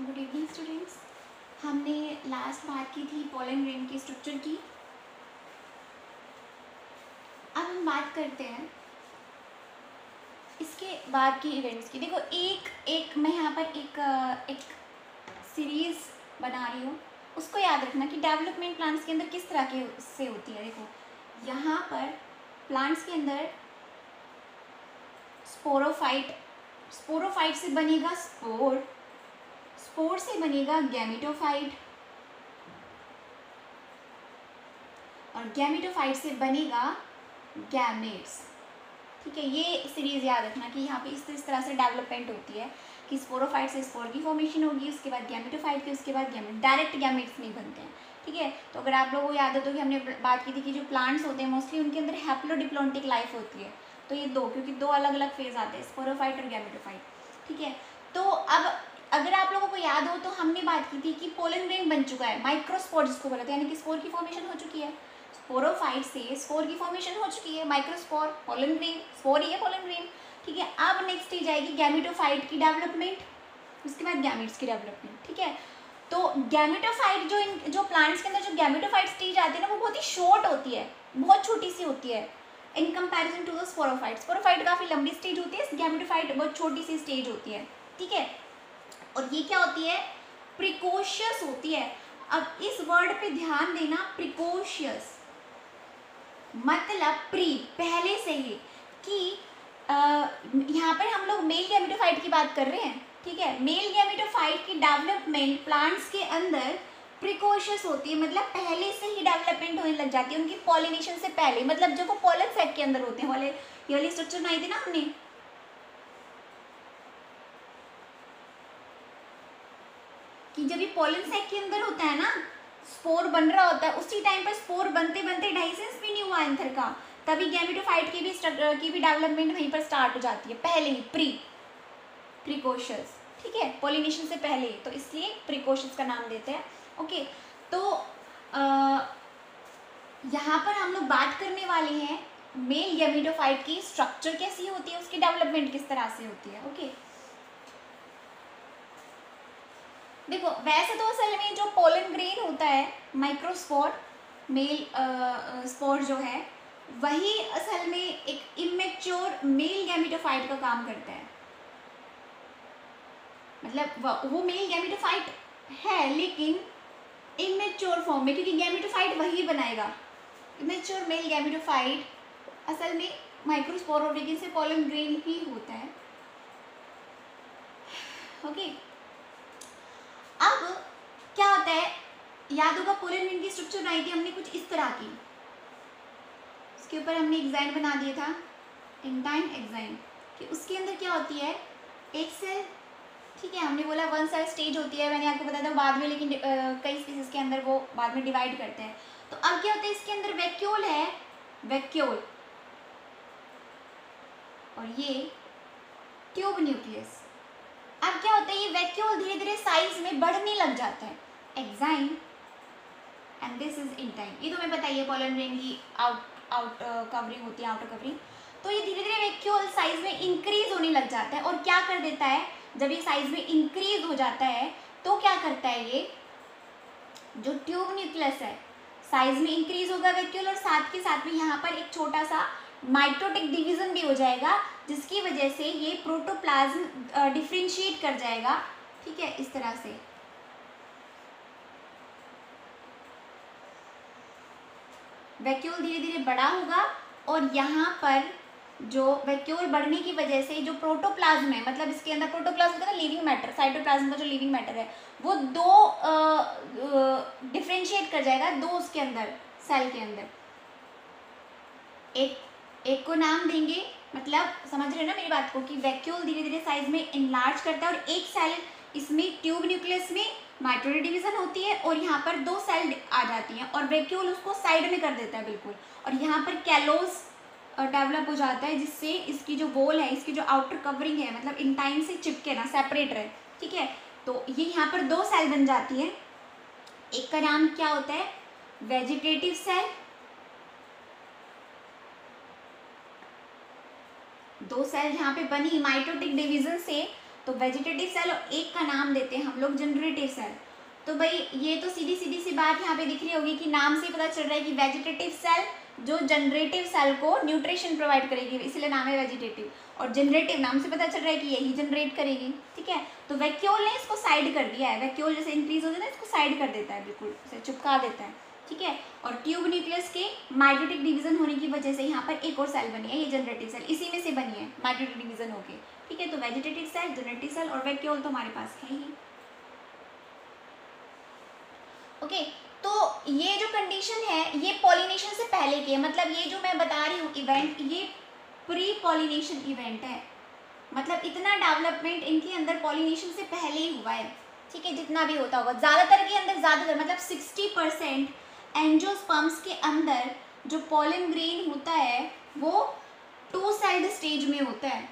Good evening students. हमने last बात की थी पोलन ग्रेन की स्ट्रक्चर की। अब हम बात करते हैं इसके बाद की इवेंट्स की। देखो एक मैं यहाँ पर एक सीरीज़ बना रही हूँ, उसको याद रखना कि डेवलपमेंट प्लांट्स के अंदर किस तरह के से होती है। देखो यहाँ पर प्लांट्स के अंदर स्पोरोफाइट से बनेगा स्पोर, स्पोर से बनेगा गैमेटोफाइट और गैमेटोफाइट से बनेगा गैमेट्स। ठीक है, ये सीरीज याद रखना कि यहाँ पे इस तरह से डेवलपमेंट होती है कि स्पोरोफाइट से स्पोर की फॉर्मेशन होगी, उसके बाद गैमेटोफाइट की, उसके बाद गैमेट। डायरेक्ट गैमेट्स नहीं बनते हैं। ठीक है, तो अगर आप लोगों को याद हो तो कि हमने बात की थी कि जो प्लांट्स होते हैं मोस्टली उनके अंदर हैप्लोडिप्लॉन्टिक लाइफ होती है। तो ये क्योंकि दो अलग अलग फेज आते हैं, स्पोरोफाइट और गैमेटोफाइट। ठीक है, तो अब अगर आप लोगों को याद हो तो हमने बात की थी कि पोलन ग्रेन बन चुका है, माइक्रोस्पोर जिसको बोलते हैं, यानी कि स्पोर की फॉर्मेशन हो चुकी है। स्पोरोफाइट से स्पोर की फॉर्मेशन हो चुकी है, माइक्रोस्पोर, पोलन ग्रेन, स्पोर ही है पोलन ग्रेन। ठीक है, अब नेक्स्ट स्टेज आएगी गैमेटोफाइट की डेवलपमेंट, उसके बाद गैमेट्स की डेवलपमेंट। ठीक है, तो गैमेटोफाइट जो प्लांट्स के अंदर जो गैमेटोफाइट स्टेज आती है ना, वो बहुत ही शॉर्ट होती है, बहुत छोटी सी होती है in comparison to the sporophyte. Sporophyte काफी लंबी स्टेज होती है, गैमेटोफाइट बहुत छोटी सी स्टेज होती है। ठीक है, और ये क्या होती है, प्रिकॉशियस होती है। अब इस वर्ड पे ध्यान देना, प्रिकॉशियस मतलब प्री, पहले से ही, कि यहाँ पर हम लोग मेल गैमेटोफाइट की बात कर रहे हैं। ठीक है, मेल गैमेटोफाइट की डेवलपमेंट प्लांट्स के अंदर प्रिकॉशियस होती है, मतलब पहले से ही डेवलपमेंट होने लग जाती है उनकी पॉलिनेशन से पहले। मतलब जब वो पॉलन सैक के अंदर होते हैं, ये वाली स्ट्रक्चर बनाई थी ना हमने, कि जब ये पॉलन सैक के अंदर होता है ना, स्पोर बन रहा होता है, उसी टाइम पर स्पोर बनते बनते डाइसेंस भी नहीं हुआ एंथर का, तभी गैमेटोफाइट की भी डेवलपमेंट वहीं पर स्टार्ट हो जाती है, पहले ही प्रिकॉशियस। ठीक है, पॉलिनेशन से पहले, तो इसलिए प्रिकॉशियस का नाम देते हैं। ओके, तो यहाँ पर हम लोग बात करने वाले हैं मेल गैमेटोफाइट की स्ट्रक्चर कैसी होती है, उसकी डेवलपमेंट किस तरह से होती है। ओके, देखो वैसे तो असल में जो पोलन ग्रेन होता है, माइक्रोस्पोर, मेल स्पोर जो है, वही असल में एक इमेच्योर मेल गैमेटोफाइट का काम करता है। मतलब वो मेल गैमेटोफाइट है लेकिन इमेच्योर फॉर्म में, क्योंकि गैमेटोफाइट वही बनाएगा। इमेच्योर मेल गैमेटोफाइट असल में माइक्रोस्पोर ऑर्गेन से पोलन ग्रेन ही होता है। ओके, अब क्या होता है, याद होगा पोलन ग्रेन की स्ट्रक्चर बनाई थी हमने कुछ इस तरह की, उसके ऊपर हमने एग्जाइन बना दिया था, इंटाइन एग्जाइन, कि उसके अंदर क्या होती है, एक सेल। ठीक है, हमने बोला वन सेल स्टेज होती है, मैंने आपको बताया था बाद में, लेकिन कई स्पीसीज के अंदर वो बाद में डिवाइड करते हैं। तो अब क्या होता है, इसके अंदर वैक्यूल है, वैक्यूल, और ये ट्यूब न्यूक्लियस। अब क्या होता है, ये वैक्यूल धीरे धीरे साइज में बढ़ने लग जाता है, exine and this is intine. ये तुम्हें पता ही है, पोलन ग्रेन की आउट कवरिंग होती है, आउटर कवरिंग। तो ये धीरे धीरे वैक्यूल साइज में इंक्रीज होने लग जाता है, और क्या कर देता है, जब ये साइज में इंक्रीज हो जाता है तो क्या करता है, ये जो ट्यूब न्यूक्लियस है साइज में इंक्रीज होगा वैक्यूल, और साथ के साथ में यहाँ पर एक छोटा सा माइटोटिक डिवीजन भी हो जाएगा, जिसकी वजह से ये प्रोटोप्लाज्म डिफरेंशिएट कर जाएगा। ठीक है, इस तरह से वैक्यूल धीरे धीरे बड़ा होगा, और यहाँ पर जो वैक्यूल बढ़ने की वजह से जो प्रोटोप्लाज्म है, मतलब इसके अंदर प्रोटोप्लाज्म का लिविंग मैटर, साइटोप्लाज्म का जो लिविंग मैटर है, वो दो डिफरेंशिएट कर जाएगा, दो उसके अंदर सेल के अंदर, एक को नाम देंगे, मतलब समझ रहे हैं ना मेरी बात को, कि वैक्यूल धीरे धीरे साइज में इनलार्ज करता है, और एक सेल इसमें ट्यूब न्यूक्लियस में माइटोटिक डिवीजन होती है, और यहाँ पर दो सेल आ जाती हैं, और वैक्यूल उसको साइड में कर देता है बिल्कुल, और यहाँ पर कैलोस डेवलप हो जाता है, जिससे इसकी जो वॉल है, इसकी जो आउटर कवरिंग है, मतलब इंटाइन से चिपके ना, सेपरेट रहे। ठीक है, तो ये यहाँ पर दो सेल बन जाती है, एक का नाम क्या होता है, वेजिटेटिव सेल, दो सेल यहाँ पे बनी माइटोटिक डिवीजन से, तो वेजिटेटिव सेल और एक का नाम देते हैं हम लोग जनरेटिव सेल। तो भाई ये तो सीधी सीधी सी बात यहाँ पे दिख रही होगी कि नाम से पता चल रहा है कि वेजिटेटिव सेल जो जनरेटिव सेल को न्यूट्रिशन प्रोवाइड करेगी, इसलिए नाम है वेजिटेटिव, और जनरेटिव नाम से पता चल रहा है कि यही जनरेट करेगी। ठीक है, तो वैक्यूल ने इसको साइड कर दिया है, वैक्यूल जैसे इंक्रीज होता है ना इसको साइड कर देता है, बिल्कुल इसे चिपका देता है। ठीक है, और ट्यूब न्यूक्लियस के माइटोटिक डिवीजन होने की वजह से यहाँ पर एक और सेल बनी है, ये जनरेटिव सेल इसी में से बनी है माइटोटिक डिवीजन होके। ठीक है, तो वेजिटेटिव सेल, जनरेटिव सेल और वैक्यूल तो हमारे पास है ही। ओके, तो ये जो कंडीशन है ये पॉलिनेशन से पहले की है, मतलब ये जो मैं बता रही हूँ इवेंट ये प्री पॉलिनेशन इवेंट है, मतलब इतना डेवलपमेंट इनके अंदर पॉलिनेशन से पहले ही हुआ है। ठीक है, जितना भी होता होगा ज़्यादातर के अंदर, ज़्यादातर मतलब 60% एंजियोस्पर्म्स के अंदर जो पॉलन ग्रेन होता है वो 2 सेल्ड स्टेज में होता है,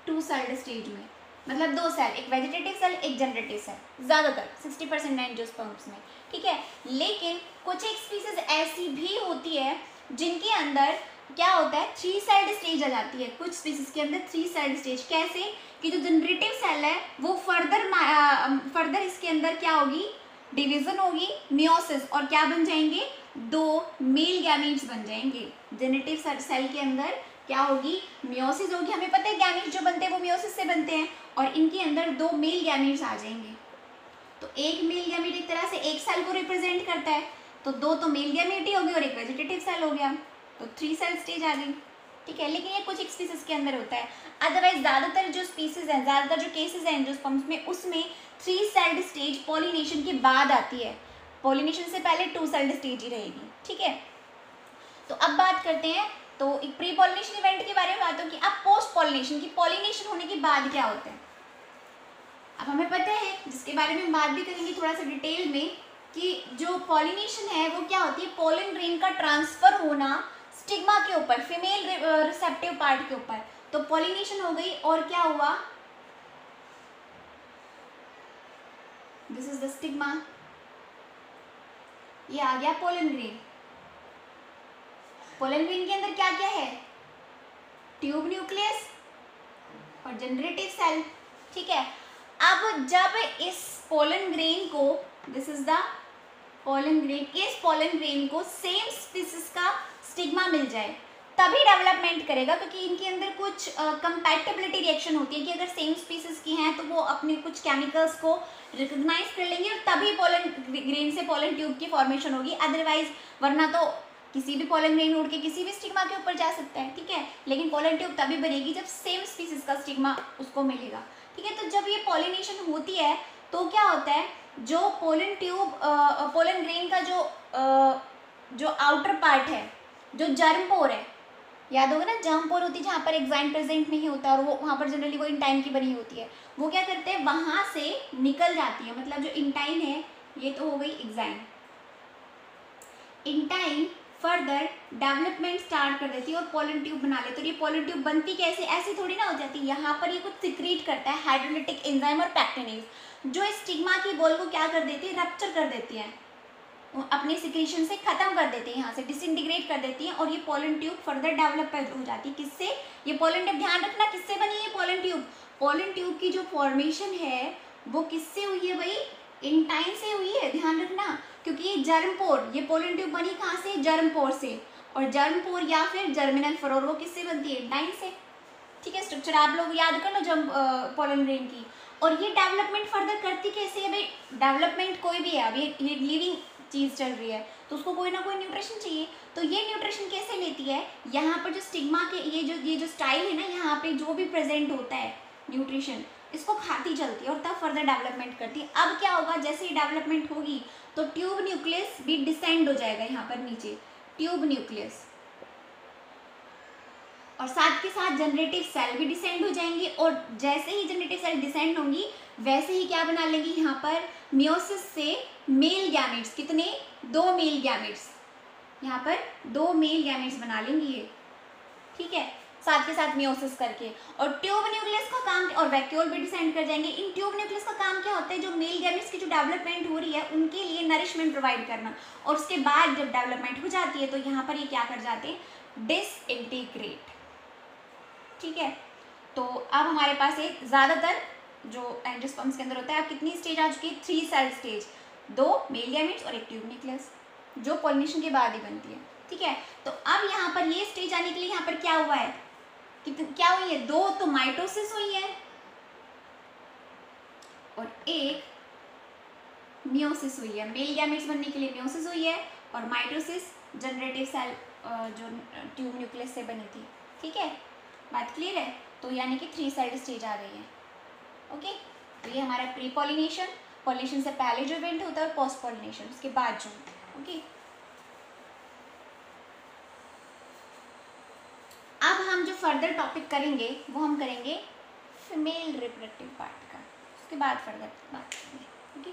2 सेल्ड स्टेज में, मतलब 2 सेल, एक वेजिटेटिव सेल एक जनरेटिव सेल, ज़्यादातर 60% एंजियोस्पर्म्स में। ठीक है, लेकिन कुछ एक स्पीसीज ऐसी भी होती है जिनके अंदर क्या होता है 3 सेल्ड स्टेज आ जाती है, कुछ स्पीसीज के अंदर 3 सेल्ड स्टेज। कैसे कि जो जनरेटिव सेल है वो फर्दर इसके अंदर क्या होगी, डिवीजन होगी, मियोसिस, और क्या बन जाएंगे, 2 मेल गैमीट्स बन जाएंगे। जेनेटिव सेल के अंदर क्या होगी, मियोसिस होगी, हमें पता है गैमीट्स जो बनते हैं वो मियोसिस से बनते हैं, और इनके अंदर 2 मेल गैमीट्स आ जाएंगे। तो एक मेल गैमीट एक तरह से एक सेल को रिप्रेजेंट करता है, तो 2 तो मेल गैमीट ही हो गए और एक वेजिटेटिव सेल हो गया, तो 3 सेल स्टेज आ गई। ठीक है, लेकिन ये कुछ एक स्पीसीज के अंदर होता है, अदरवाइज ज़्यादातर जो स्पीसीज हैं, ज़्यादातर जो केसेस हैं एंजियोस्पर्म्स में, उसमें 3 सेल्ड स्टेज पॉलिनेशन के बाद आती है, पॉलिनेशन से पहले 2 सेल्ड स्टेज ही रहेगी। ठीक है, तो अब बात करते हैं तो प्री पॉलिनेशन इवेंट के बारे में बात होगी। अब पोस्ट पॉलिनेशन की, पॉलिनेशन होने के बाद क्या होता है, अब हमें पता है, जिसके बारे में हम बात भी करेंगे थोड़ा सा डिटेल में, कि जो पॉलिनेशन है वो क्या होती है, पोलन ग्रेन का ट्रांसफर होना स्टिग्मा के ऊपर, फीमेल रिसेप्टिव पार्ट के ऊपर। तो पॉलिनेशन हो गई और क्या हुआ, दिस इज द स्टिग्मा, ये आ गया पोलन ग्रेन। पोलन ग्रेन के अंदर क्या क्या है, ट्यूब न्यूक्लियस और जनरेटिव सेल। ठीक है, अब जब इस पोलन ग्रेन को, this is the pollen grain, इस पोलन ग्रेन को सेम स्पीसीज का स्टिग्मा मिल जाए तभी डेवलपमेंट करेगा, क्योंकि इनके अंदर कुछ कंपैटिबिलिटी रिएक्शन होती है कि अगर सेम स्पीसीज की हैं तो वो अपने कुछ केमिकल्स को रिकॉग्नाइज कर लेंगे और तभी पोलन ग्रेन से पोलन ट्यूब की फॉर्मेशन होगी, अदरवाइज वरना तो किसी भी पोलन ग्रेन उड़ के किसी भी स्टिग्मा के ऊपर जा सकता है। ठीक है, लेकिन पोलन ट्यूब तभी बनेगी जब सेम स्पीसीज का स्टिग्मा उसको मिलेगा। ठीक है, तो जब ये पॉलिनेशन होती है तो क्या होता है, जो पोलन ट्यूब, पोलन ग्रेन का जो आउटर पार्ट है, जो जर्म पोर है, याद होगा ना जर्म पोर होती है जहाँ पर एग्जाइम प्रेजेंट नहीं होता है और वो वहाँ पर जनरली वो इंटाइन की बनी होती है, वो क्या करते हैं वहाँ से निकल जाती है, मतलब जो इंटाइन है ये तो हो गई enzyme, intine further development start कर देती है और पोलन ट्यूब बना लेती है। तो ये पोलन ट्यूब बनती कैसे, ऐसी थोड़ी ना हो जाती, यहाँ पर ये कुछ सिक्रीट करता है हाइड्रोलिटिक एंजाइम और पैक्टिनेज, जो स्टिग्मा की बॉल को क्या कर देती है, रप्चर कर देती है, अपने सिक्रीशन से खत्म कर देते हैं, यहाँ से डिसइंटीग्रेट कर देती हैं, और ये पोलन ट्यूब फर्दर डेवलप हो जाती है। किससे, ये पोलन ट्यूब, ध्यान रखना किससे बनी है पोलन ट्यूब, पोलन ट्यूब की जो फॉर्मेशन है वो किससे हुई है भाई, इंटाइन से हुई है, ध्यान रखना, क्योंकि ये जर्म पोर, ये पोलन ट्यूब बनी कहाँ से, जर्म पोर से, और जर्म पोर या फिर जर्मिनल फ्लोर वो किससे बनती है, इंटाइन से। ठीक है, स्ट्रक्चर आप लोग याद कर लो जब पोलन ग्रेन की। और ये डेवलपमेंट फर्दर करती कैसे है भाई, डेवलपमेंट कोई भी है, अभी ये लिविंग चीज़ चल रही है तो उसको कोई ना कोई न्यूट्रिशन चाहिए, तो ये न्यूट्रिशन कैसे लेती है, यहाँ पर जो स्टिग्मा के ये जो स्टाइल है ना, यहाँ पे जो भी प्रेजेंट होता है न्यूट्रिशन इसको खाती चलती है और तब फर्दर डेवलपमेंट करती है। अब क्या होगा, जैसे ही डेवलपमेंट होगी तो ट्यूब न्यूक्लियस भी डिसेंड हो जाएगा यहाँ पर नीचे, ट्यूब न्यूक्लियस, और साथ के साथ जनरेटिव सेल भी डिसेंड हो जाएंगी, और जैसे ही जनरेटिव सेल डिसेंड होंगी वैसे ही क्या बना लेंगी, यहाँ पर मियोसिस से मेल गैमेट्स, कितने, 2 मेल गैमेट्स, यहाँ पर 2 मेल गैमेट्स बना लेंगी ये। ठीक है, साथ के साथ मियोसिस करके, और ट्यूब न्यूक्लियस का काम, और वैक्यूल भी डिसेंड कर जाएंगे। इन ट्यूब न्यूक्लियस का काम क्या होता है, जो मेल गैमेट्स की जो डेवलपमेंट हो रही है उनके लिए नरिशमेंट प्रोवाइड करना, और उसके बाद जब डेवलपमेंट हो जाती है तो यहाँ पर ये क्या कर जाते हैं, डिसइंटीग्रेट। ठीक है, तो अब हमारे पास एक ज़्यादातर जो एंजियोस्पर्म्स के अंदर होता है, अब कितनी स्टेज आ चुकी है, 3 सेल स्टेज, 2 मेल गैमेट्स और एक ट्यूब न्यूक्लियस, जो पॉलिनेशन के बाद ही बनती है। ठीक है, तो अब यहाँ पर ये स्टेज आने के लिए यहाँ पर क्या हुआ है, क्या हुई है, 2 तो माइटोसिस हुई है और एक मियोसिस हुई है। मेल गैमेट्स बनने के लिए मियोसिस हुई है और माइटोसिस जनरेटिव सेल जो ट्यूब न्यूक्लियस से बनी थी। ठीक है, बात क्लियर है, तो यानी कि 3 सेल स्टेज आ गई है। ओके, तो ये हमारा प्री पॉलिनेशन, पॉलिनेशन से पहले जो इवेंट होता है और पोस्ट पॉलिनेशन उसके बाद जो होता है। ओके, अब हम जो फर्दर टॉपिक करेंगे वो हम करेंगे फीमेल रिप्रोडक्टिव पार्ट का, उसके बाद फर्दर बात करेंगे। ओके।